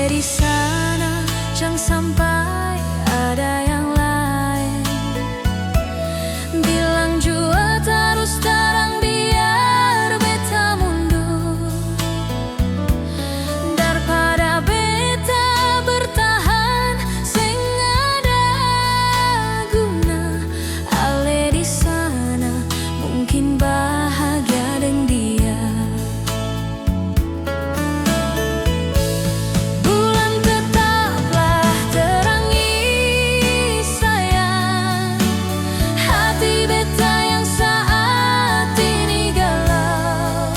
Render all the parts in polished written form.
di sana, jangan sampai ada yang lain. Bilang jua terus terang biar beta mundur, daripada beta bertahan sing ada guna. Ale di sana mungkin bahagia dengan dia. Bulan tetaplah terangi sayang hati beta yang saat ini galau.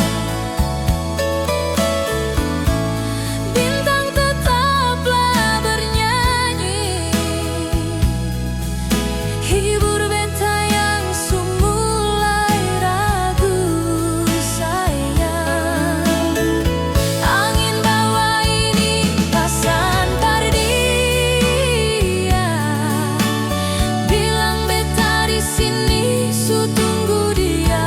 Bintang tetaplah bernyanyi, hibur beta yang mulai ragu sayang. Angin bawa ini pasan pada dia, bilang beta di sini su tunggu dia.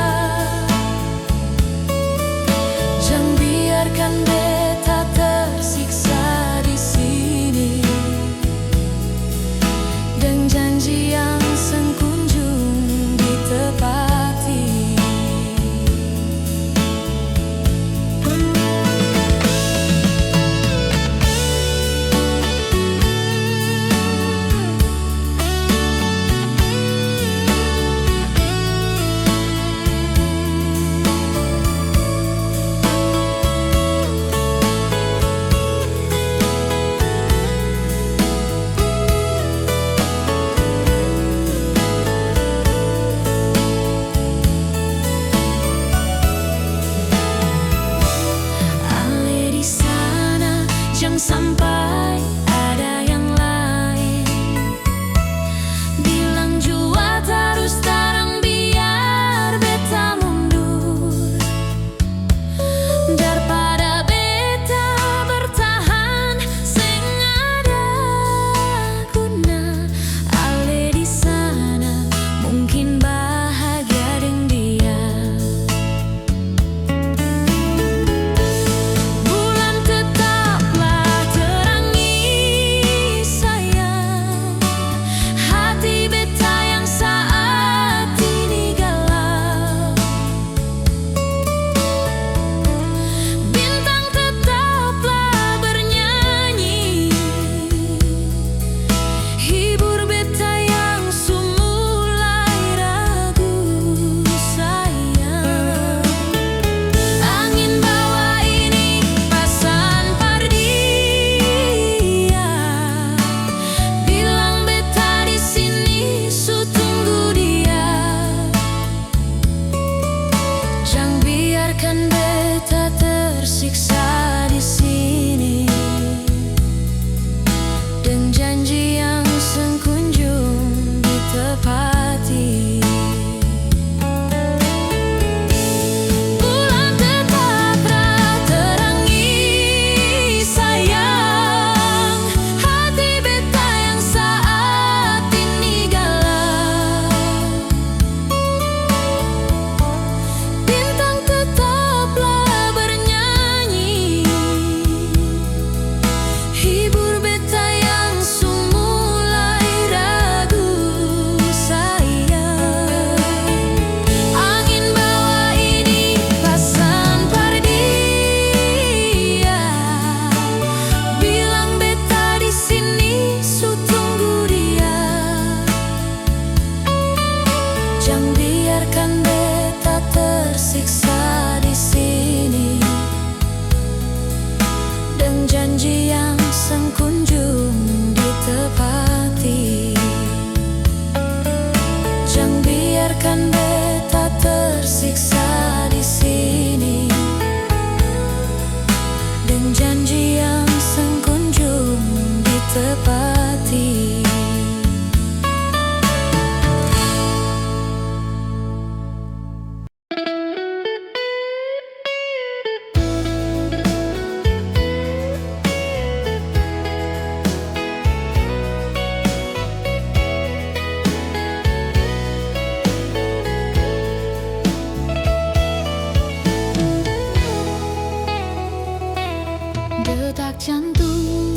Jangan biarkan beta tersiksa di sini dengan janji yang sengkunjung ditepati. Ale di sana, jangan sampai ada yang lain. Bilang jua terus terang biar beta mundur, daripada beta bertahan sing ada guna. Ale di sana mungkin bahagia dengan dia. Bulan tetaplah terangi sayang hati beta yang saat ini galau. Bintang tetaplah bernyanyi, hibur beta yang mulai ragu sayang. Angin bawa ini pasan pada dia, bilang beta di sini su tunggu dia. Jangan biarkan beta tersiksa di sini dengan janji yang sengkunjung ditepati. Bulan tetaplah terangi sayang hati beta yang saat ini galau. Bintang tetaplah bernyanyi, hibur beta yang mulai ragu sayang. Angin bawa ini pasan pada dia, bilang beta di sini su tunggu dia. Jangan biarkan beta tersiksa di sini dengan janji yang sengkunjung ditepati. Jangan biarkan beta tersiksa di sini dengan janji yang sengkunjung ditepati. Detak jantung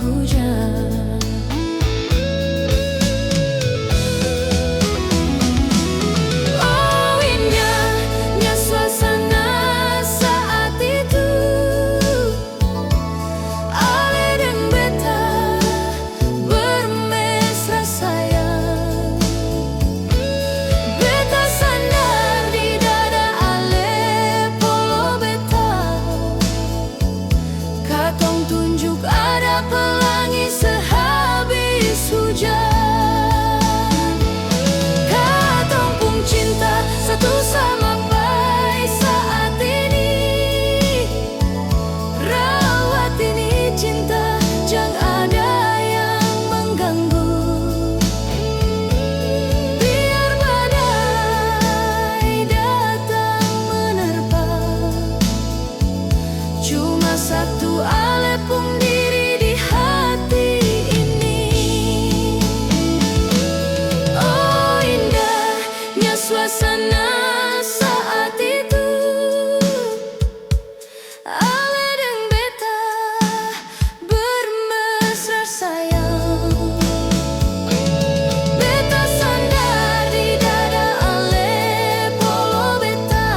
hujan. Oh indahnya suasana saat itu, Ale dan beta bermesra sayang. Beta sandar di dada Ale, polo beta, katong tunjuk ada pelangi sehabis hujan. Katong pun cinta satu sama lain saat ini. Rawat ini cinta, jangan ada yang mengganggu. Biar badai datang menerpa, cuma satu Ale pun diri di hati ini. Oh indahnya suasana saat itu, Ale dan beta bermesra sayang. Beta sandar di dada Ale, polo beta,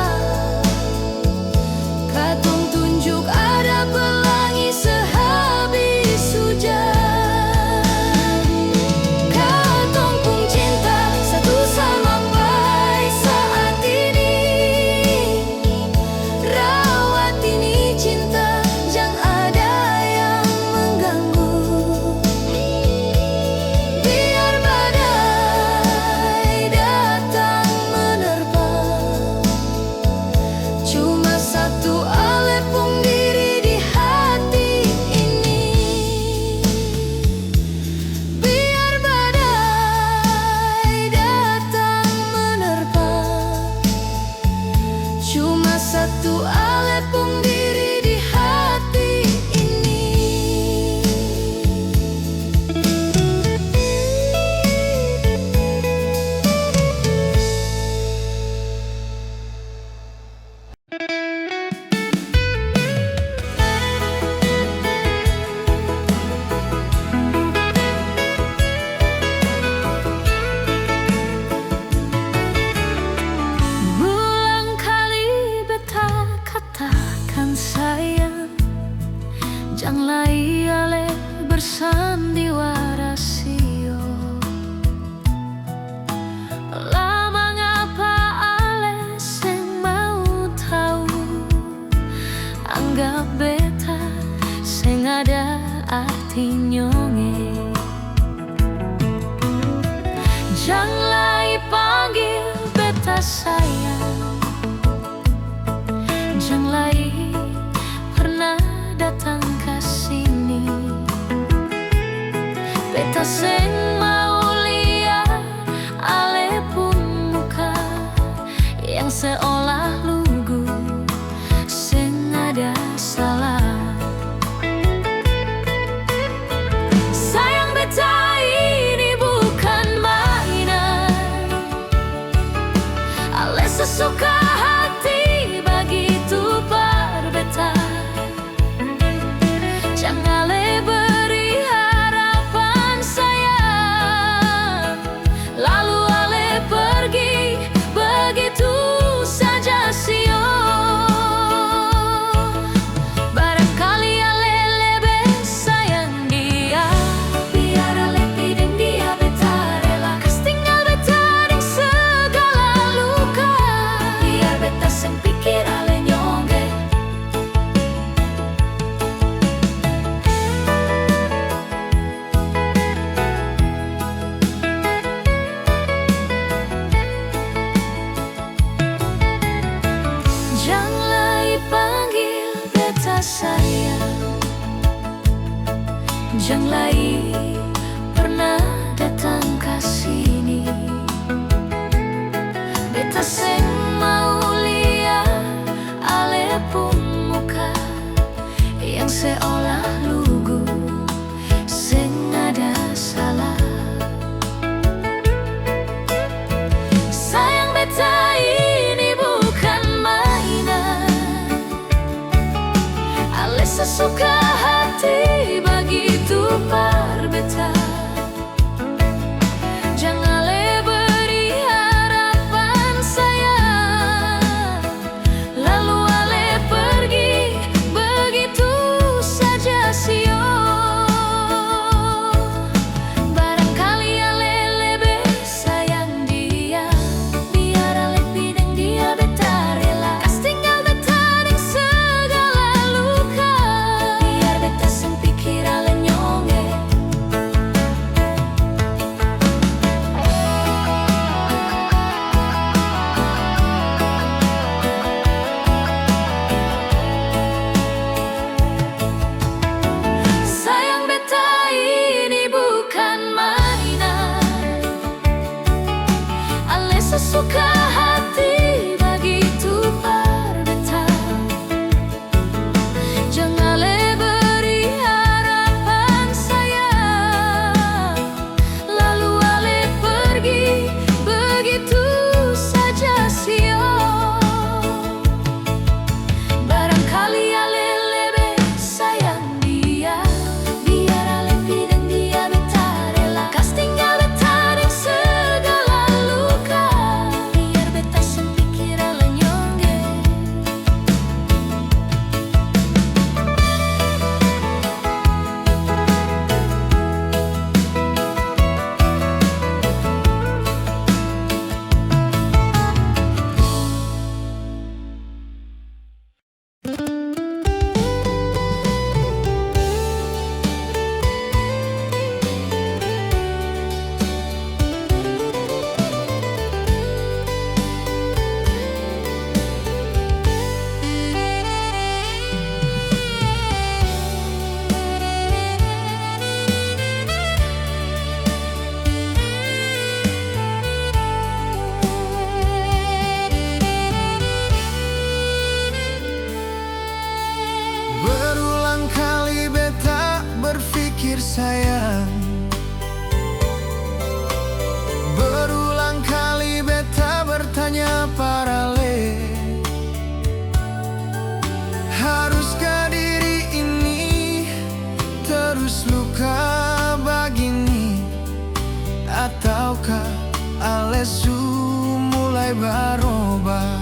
katong tunjuk ada pelangi sehabis hujan. Katong pun cinta satu sama lain saat ini. Rawat ini cinta, jangan ada yang mengganggu. Biar badai datang menerpa, cuma satu Ale pun diri di hati ini. Biar badai datang menerpa, cuma satu Ale pun diri di hati ini. Berulang kali beta katakan sayang, janganlah Ale bersandiwara sio. Lama ngapa Ale seng mau tahu, anggap beta seng ada arti nyonge. Janganlah panggil beta sayang, janganlah pernah datang ke sini. Beta seng mau lihat Ale pun muka yang seolah lugu, seng ada salah. Sayang beta ini bukan mainan, Ale sesuka hati begitu par beta. Jangan Ale beri harapan sayang, lalu Ale pergi begitu saja sio. Barangkali Ale lebih sayang dia, biar Ale pideng dia beta rela. Kas tinggal beta deng segala luka, biar beta seng pikir Ale nyongge. Janganlah panggil beta sayang, janganlah pernah datang ke sini. Beta seng mau lihat Ale pun muka yang seolah lugu, seng ada salah. Sayang beta ini bukan mainan, Ale sesuka hati begitu sayang. Berulang kali beta bertanya parale, haruskah diri ini terus luka begini, ataukah alesu mulai berubah?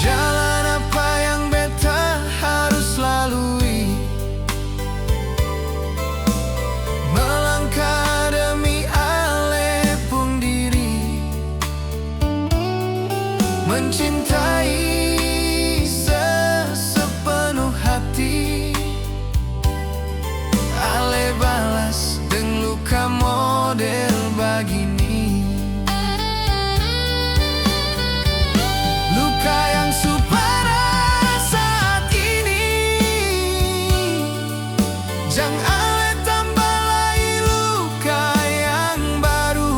Jalan apa yang beta harus lalui, melangkah demi ale pun diri, mencintai sepenuh hati, ale balas dengan luka model begini. Luka yang supara saat ini, jangan ale tambah lagi luka yang baru.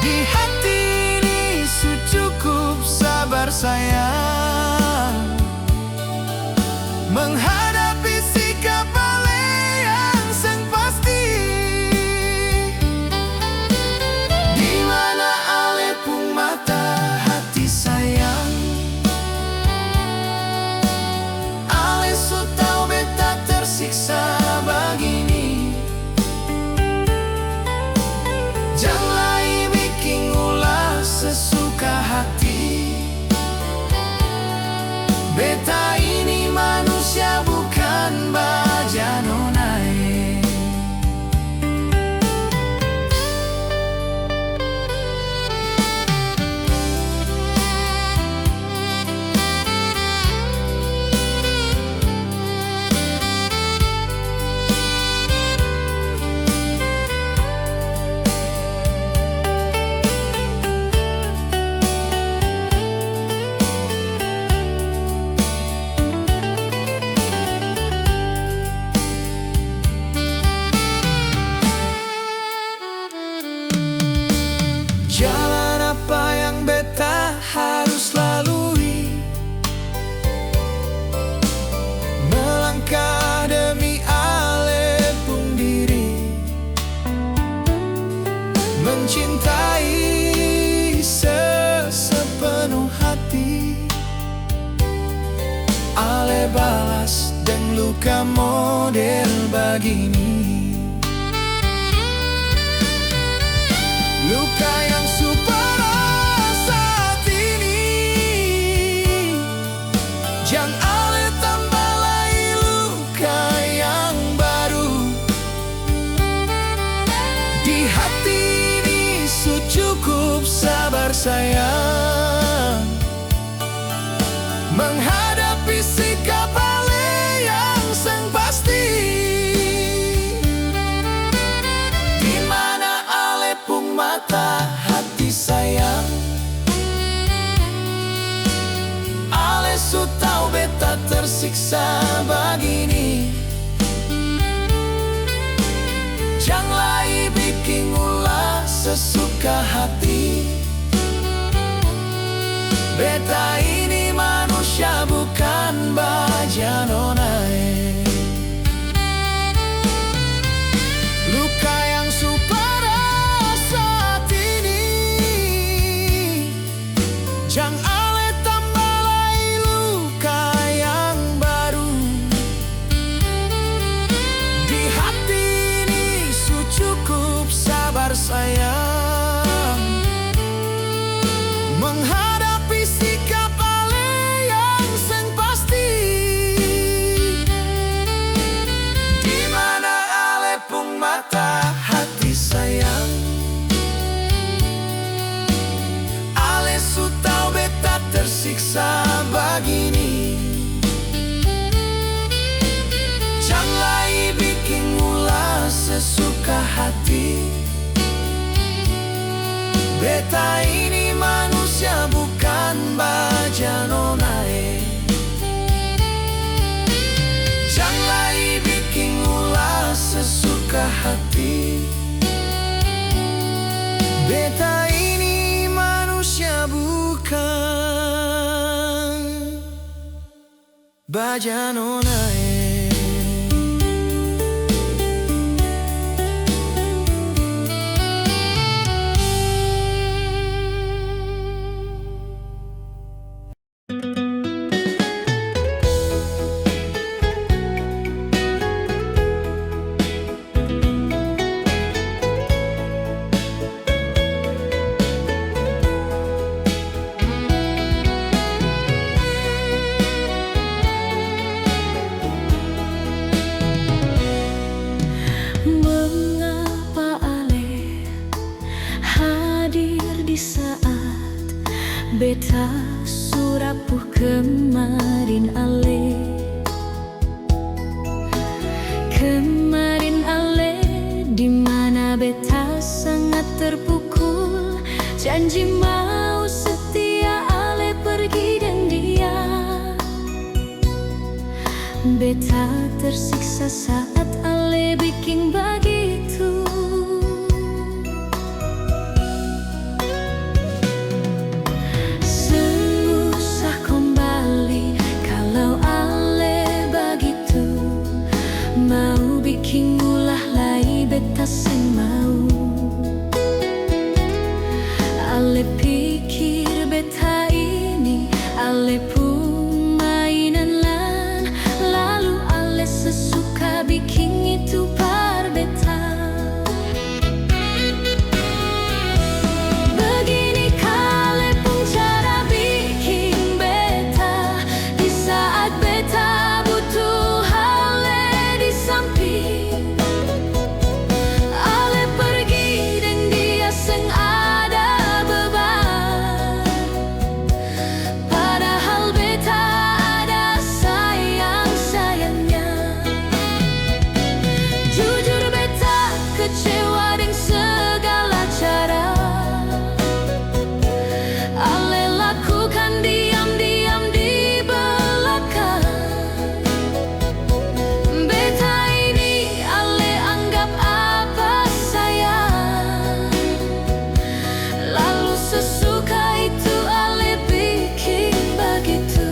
Di hati ini cukup sabar sayang, menghadapi sikap ale yang seng pasti. Di mana ale pun mata hati sayang, ale su tau beta tersiksa begini. Janganlah bikin ulah sesuka hati, beta ini manusia bukan baja nonai. Jalan apa yang beta harus lalui, melangkah demi ale pun diri, mencintai sepenuh hati, ale balas dengan luka model begini. Luka yang supara saat ini, jangan ale tambah lagi luka yang baru. Di hati ini cukup sabar sayang, menghadapi sikap ale yang seng pasti. Di mana ale pun mata hati sayang, ale su tau beta tersiksa begini. Janganlah bikin ulah sesuka hati, beta ini manusia bukan baja nonai. Luka yang supara saat ini, jangan ale tambah lagi luka yang baru. Di hati ini cukup sabar sayang, menghadapi sikap ale yang seng pasti. Di mana ale pun mata hati sayang, ale su tau beta tersiksa begini. Janganlah bikin ulah sesuka hati, beta ini manusia bukan baja nonai. Janganlah bikin ulah sesuka hati, beta ini manusia bukan Bajanonae. Mengapa Ale hadir di saat beta surapuh kemarin Ale? Kemarin Ale di mana beta sangat terpukul. Janji mau setia Ale pergi dan dia. Beta tersiksa saat Ale bikin begitu. Susah kembali kalau Ale begitu. Mau bikin ulah lagi beta seng mau. Ale pikir beta ini Ale pun mainan lan. Lalu Ale sesuka bikin itu par beta. Begini kali pun cara bikin beta. Di saat beta butuh Ale di samping. Ale pergi dan dia seng ada beban. Padahal beta ada sayang-sayangnya. Jujur beta kecewa dengan segala cara Ale lakukan diam-diam di belakang. Beta ini Ale anggap apa sayang. Lalu sesuka itu Ale bikin begitu.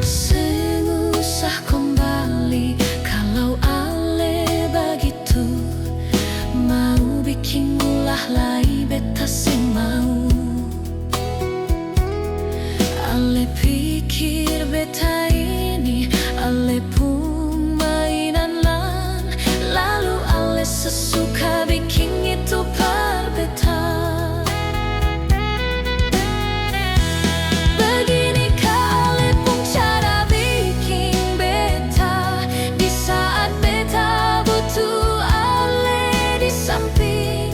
Sengusah kembali kalau Ale begitu. Mau bikin ulah lagi beta seng mau. Ale pikir beta ini Ale pun mainan lan. Lalu Ale sesuka bikin itu par beta. Begini kali pun cara bikin beta. Di saat beta butuh Ale di samping.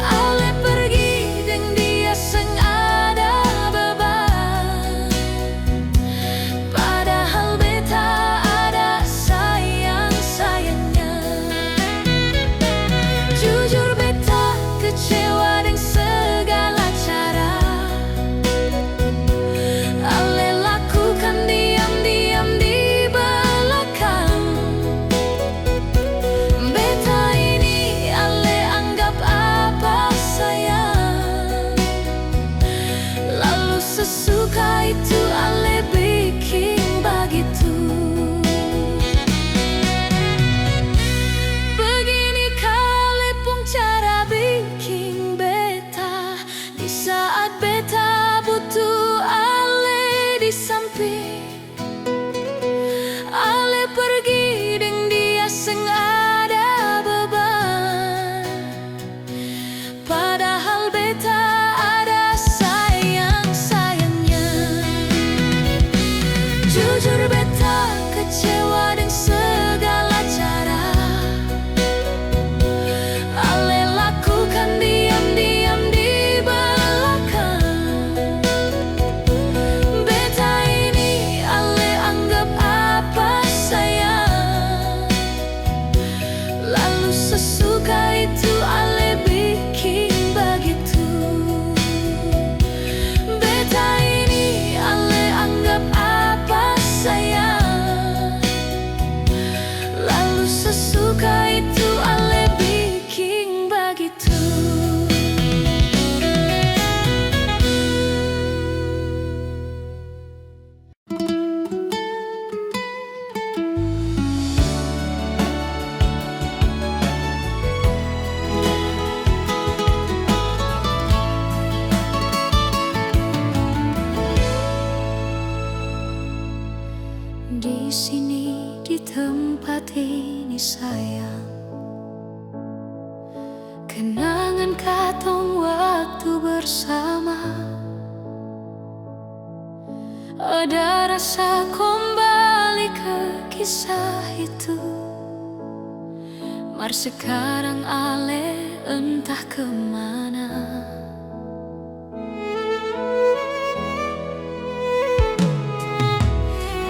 Ale pergi dan dia seng ada beban. sini di tempat ini sayang. Kenangan katong waktu bersama, ada rasa kembali ke kisah itu. Mar sekarang ale entah kemana.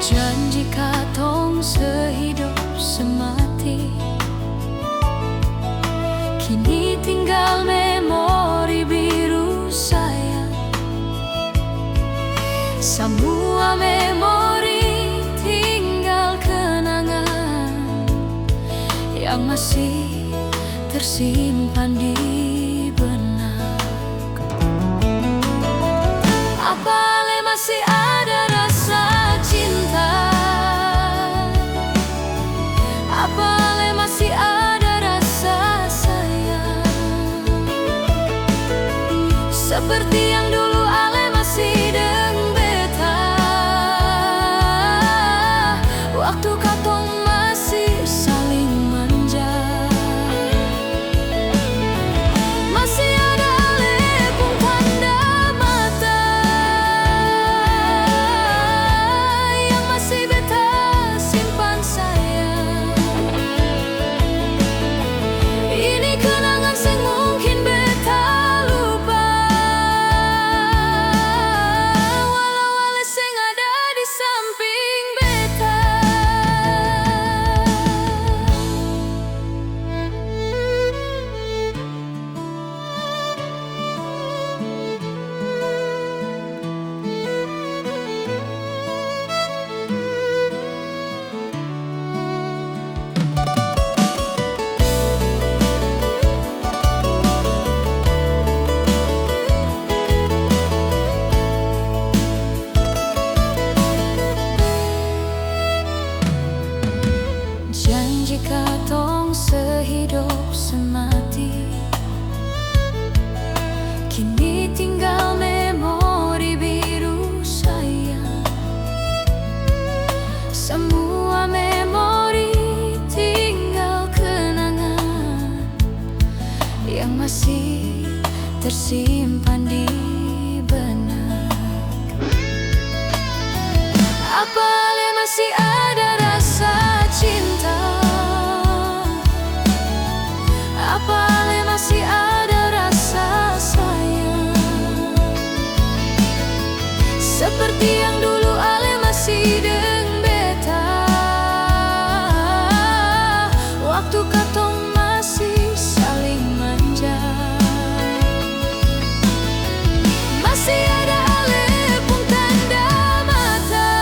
Janji katong sehidup semati, kini tinggal memori biru sayang. Semua memori tinggal kenangan yang masih tersimpan di benak. Apa ale masih ada rasa cinta? Apa ale masih ada rasa sayang? Seperti yang dulu ale masih deng beta, waktu katong masih saling manja. Masih ada ale pun tanda mata yang masih beta simpan sayang. Ini kenangan sing mungkin beta lupa, walau ale sing ada di samping beta. Janji katong sehidup semati, kini tinggal memori biru sayang. Semua memori tinggal kenangan yang masih tersimpan di benak. Apa ale masih ada rasa cinta? Apa ale masih ada rasa sayang? Seperti yang dulu ale masih deng beta, waktu katong masih saling manja. Masih ada ale pun tanda mata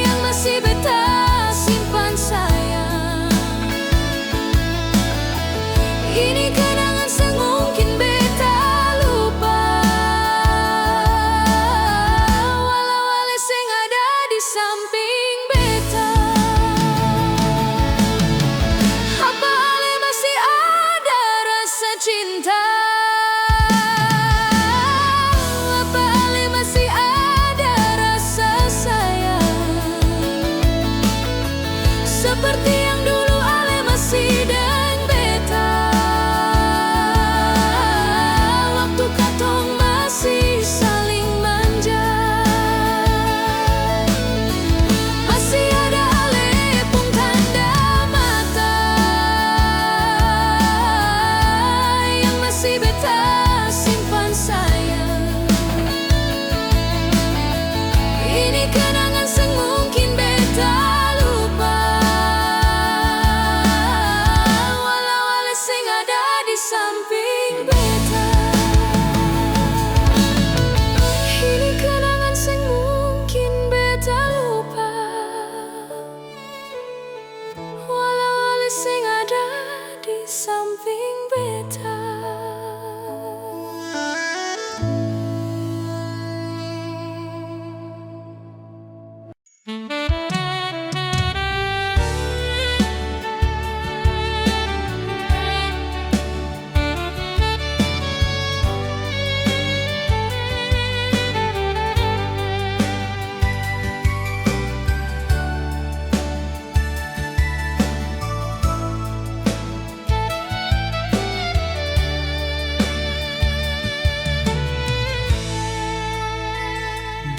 yang masih beta simpan sayang. Ini kenangan sing mungkin beta lupa,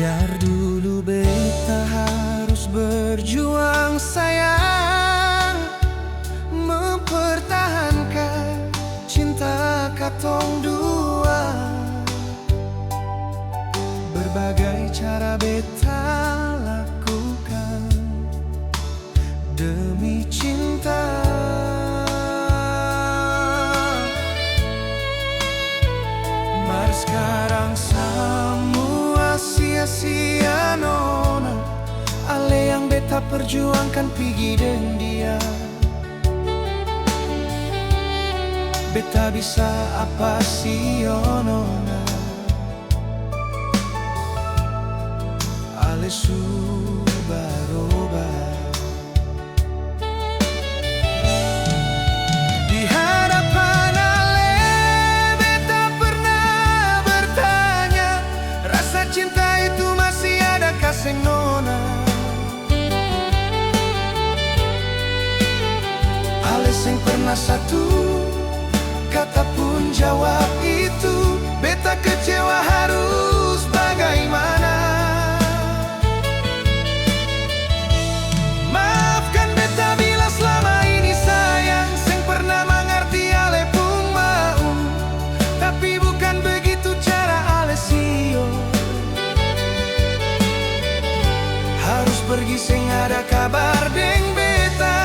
Dari dulu beta harus berjuang sayang, mempertahankan cinta katong dua. Berbagai cara beta lakukan demi cinta. Mari sekarang semua sia-sia nona, ale yang beta perjuangkan pergi dengan dia. Beta bisa apa sih nona, ale subaroba. Di hadapan ale beta pernah bertanya, rasa cinta itu masih ada kasih nona. Ale sing pernah satu kata pun jawab itu, beta kecewa harus bagaimana. Maafkan beta bila selama ini sayang sing pernah mengerti ale pun mau, tapi bukan begitu cara ale sio. Harus pergi sing ada kabar deng beta.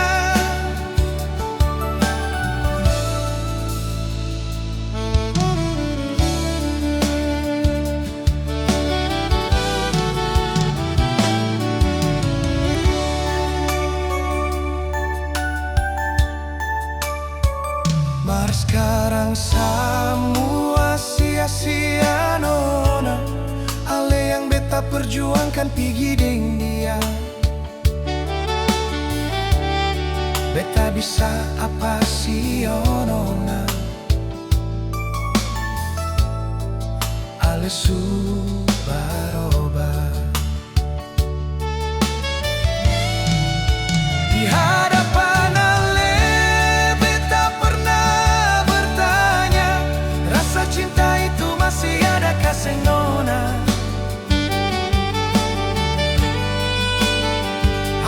Mar sekarang semua sia-sia nona, ale yang beta perjuangkan pergi dengan dia. Beta bisa apa sih nona, ale subaroba. Di hadapan ale beta pernah bertanya, rasa cinta itu masih ada kasih nona.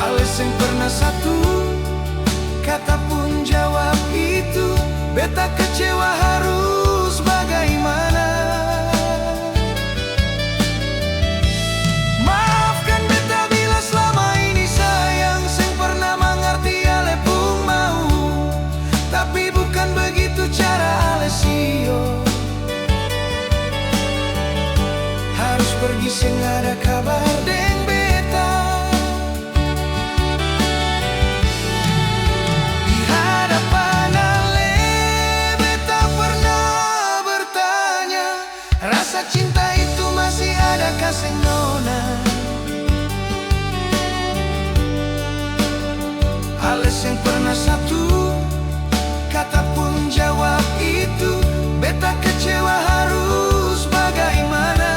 Ale sing pernah satu kata pun jawab itu, beta kecewa harus bagaimana. Maafkan beta bila selama ini sayang sing pernah mengerti ale pun mau, tapi bukan begitu cara ale sio. Harus pergi sing ada kabar deng beta. Di hadapan ale beta pernah bertanya, rasa cinta itu masih ada kasih nona. Ale yang pernah satu kata pun jawab itu, beta kecewa harus bagaimana.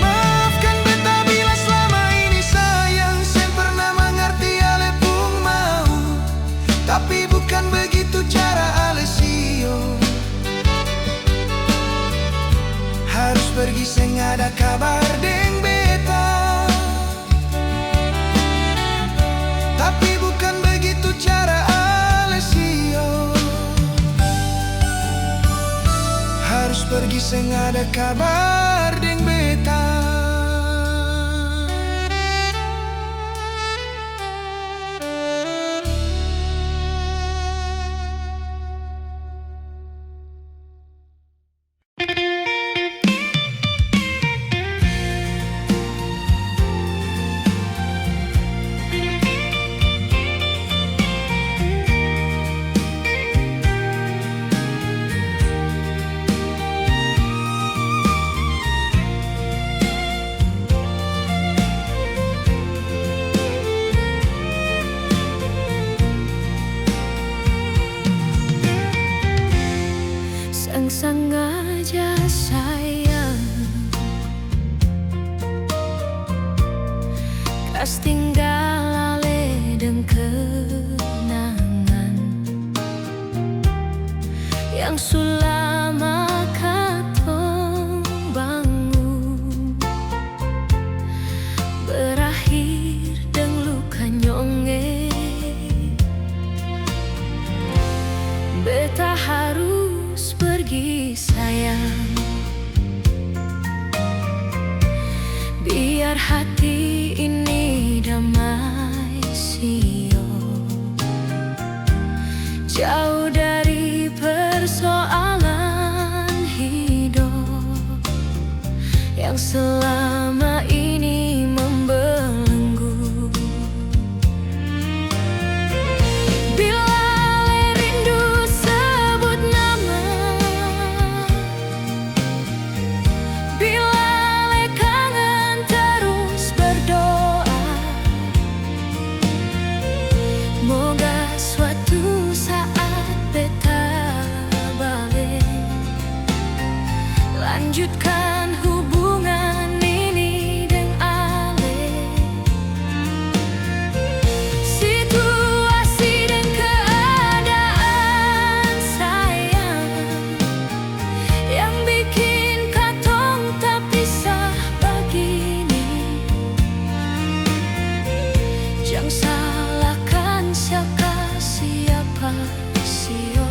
Maafkan beta bila selama ini sayang sing pernah mengerti ale pun mau, tapi bukan begitu cara ale sio. Harus pergi sing ada kabar deng beta, tapi bukan begitu cara ale sio. Harus pergi sing ada kabar deng beta. Sengaja sayang, kas tinggal ale deng kenangan yang sulama katong Beta harus pergi sayang, biar hati ini damai sio, jauh dari persoalan hidup yang selama ini membelenggu. Bila rindu sebut nama, bila kangen terus berdoa, moga suatu saat beta balik lanjutkan hubungan ini dengan Ale. Situasi dan keadaan sayang yang bikin katong tak pisah begini. Jangan salahkan siapa sio,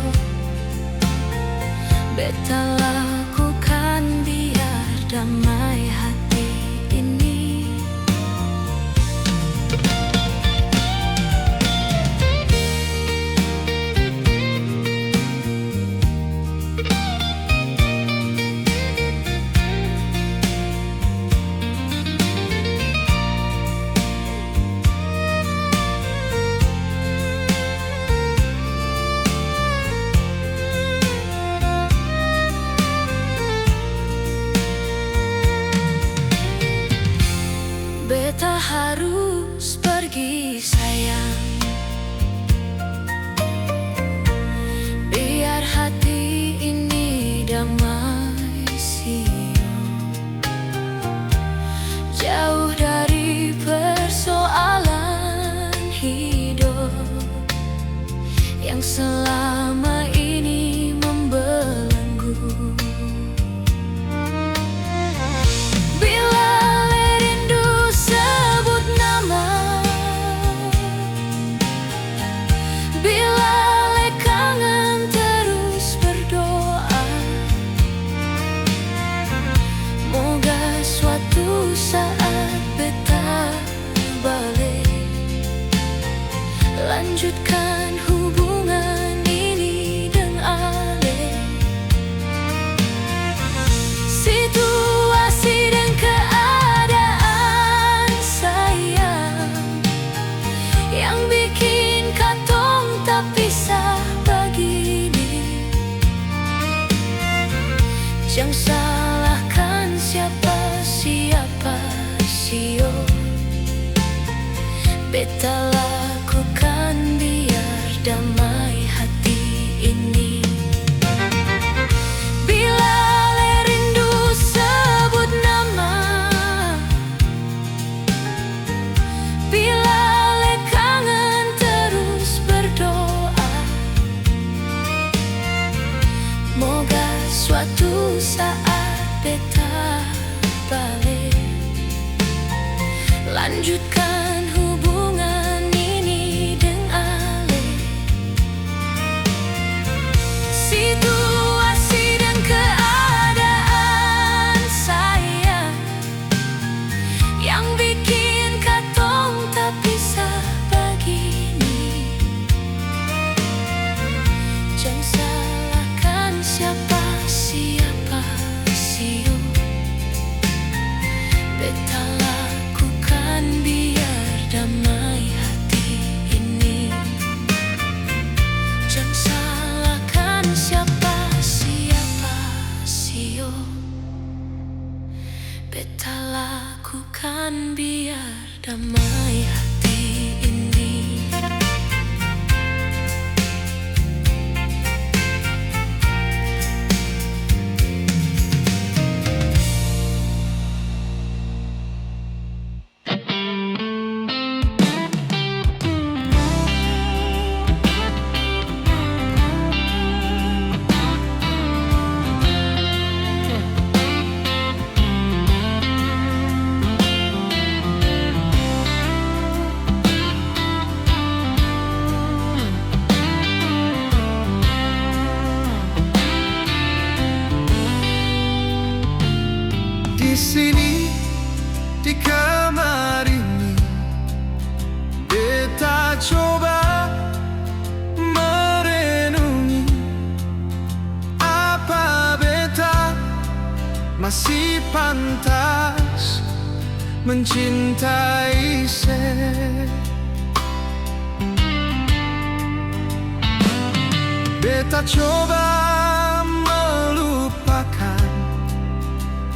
beta lakukan biar damai hati ini. Beta harus pergi sayang, biar hati ini damai sio, jauh dari persoalan hidup yang selama ini membelenggu. Bila rindu sebut nama, bila kangen terus berdoa, moga suatu saat beta balik lanjutkan hubungan ini dengan Ale. Situasi dan keadaan sayang yang bikin katong tak pisah begini. Jangan salahkan siapa sio, beta lakukan biar damai hati ini. Bila rindu sebut nama, bila kangen terus berdoa, moga suatu saat beta balik lanjutkan hubungan ini dengan Ale. Situasi dan keadaan sayang yang bikin katong tak pisah begini. Jangan salahkan siapa sio, beta lakukan biar damai hati ini. Jangan salahkan siapa sio, beta lakukan biar damai hati ini. masih pantas mencintai Beta coba melupakan,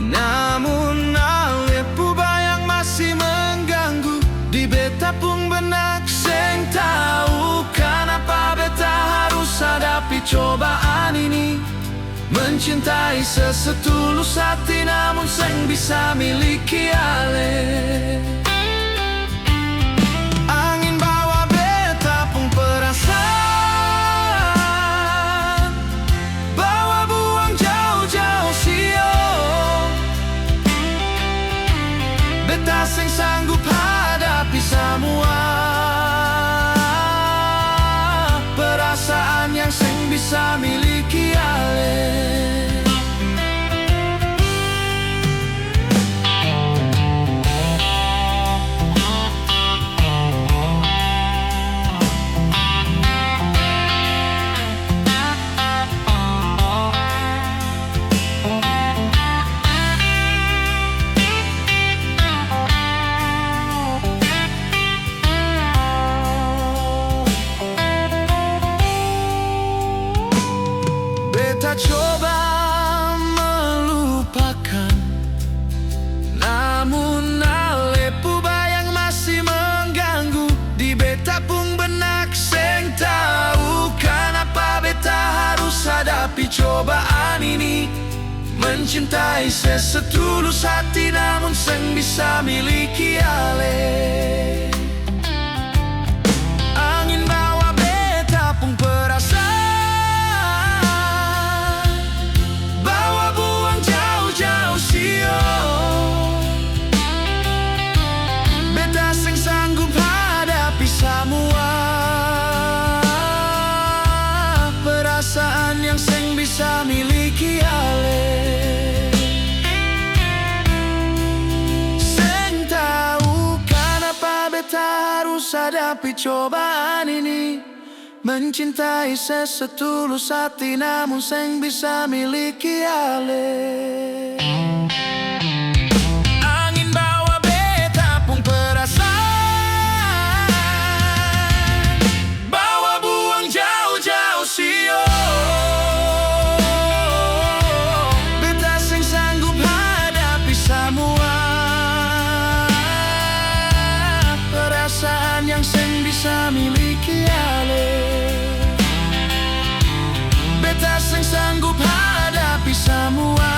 namun alepu bayang masih mengganggu di beta pun benak seng tahu kenapa beta harus hadapi cobaan ini. Mencintai sesetulus hati namun seng bisa miliki ale. Angin bawa beta pun perasaan, bawa buang jauh-jauh sio. Beta seng sanggup hadapi semua perasaan yang seng bisa miliki ale. Coba melupakan, namun alepu bayang masih mengganggu di beta pun benak seng tahu kenapa beta harus hadapi cobaan ini. Mencintai sesetulus hati namun seng bisa miliki ale. Angin bawa beta pun perasaan, beta seng sanggup hadapi semua perasaan yang seng bisa miliki ale. Seng tahu kenapa beta harus hadapi cobaan ini. Mencintai sesetulus hati namun seng bisa miliki ale. Angin bawa beta pun perasaan, bawa buang jauh-jauh sio. Beta seng sanggup hadapi semua perasaan yang seng bisa miliki ale. Beta seng sanggup hadapi semua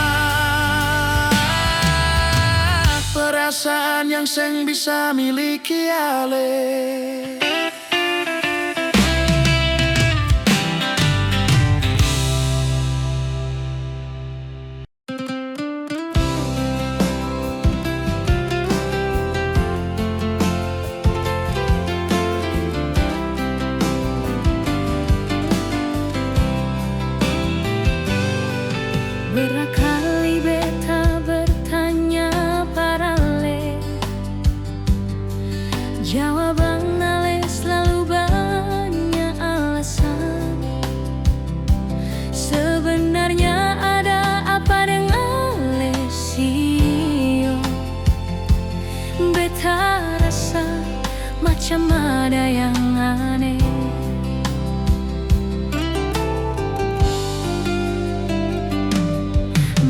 perasaan yang seng bisa miliki ale. Berakali beta bertanya parale, jawaban ale selalu banyak alasan. Sebenarnya ada apa dengan ale sio? Beta rasa macam ada yang aneh.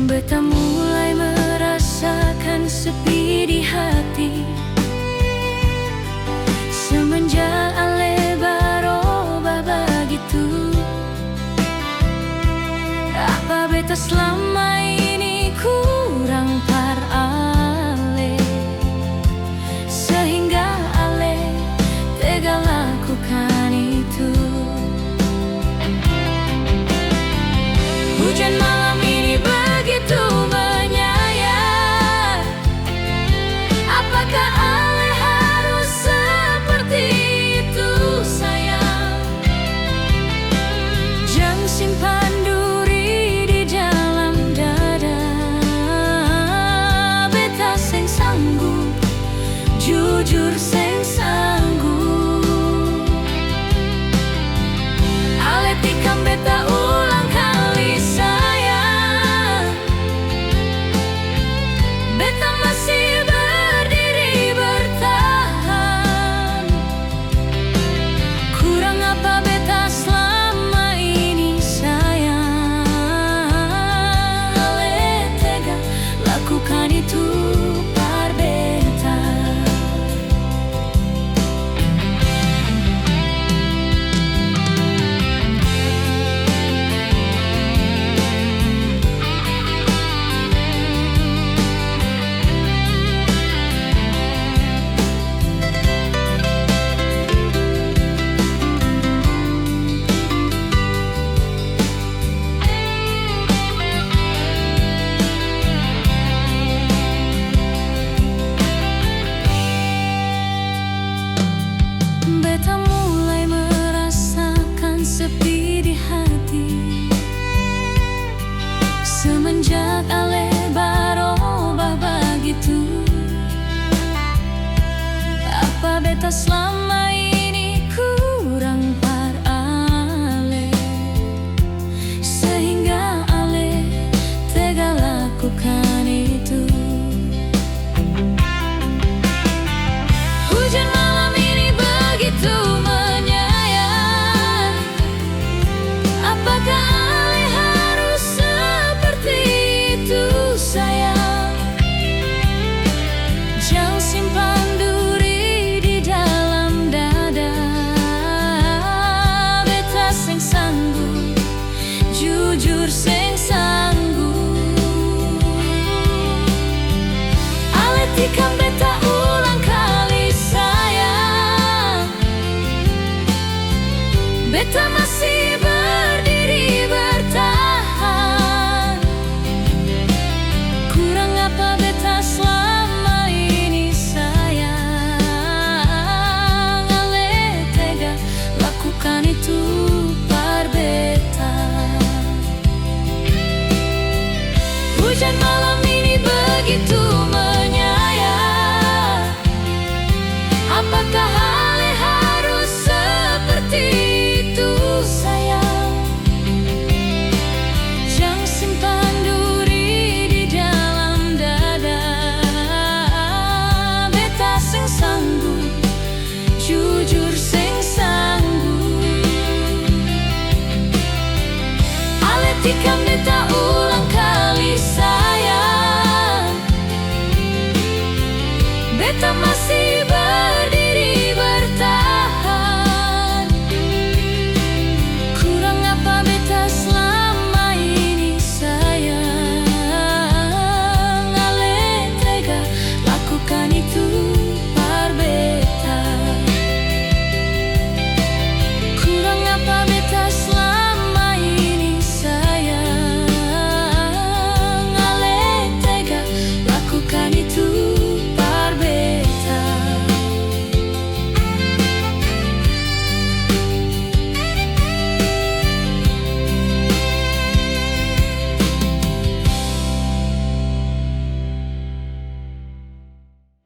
Beta mulai merasakan sepi di hati semenjak ale berubah begitu. Apa beta selama ini kurang par ale sehingga ale tega lakukan itu. Hujan malam ini begitu menyayat. Apakah ale harus seperti itu sayang? Jangan simpan duri di dalam semenjak ale barobah begitu. Apa beta selama ini kurang par ale, sehingga ale tega lakukan itu. Hujan malam ini begitu menyayat. Apakah ale harus seperti itu sayang? Jangan simpan duri di dalam dada. Beta sing sanggup, jujur sing sanggup. Ale tikam beta ulang kali sayang. Beta masih berdiri bertahan. Kurang apa beta selama ini sayang? Ale tega lakukan itu par beta. Hujan malam ini begitu menyayat. Apakah ale harus seperti itu sayang? Jangan simpan duri di dalam dada. Beta sing sanggup, jujur sing sanggup. Ale tikam beta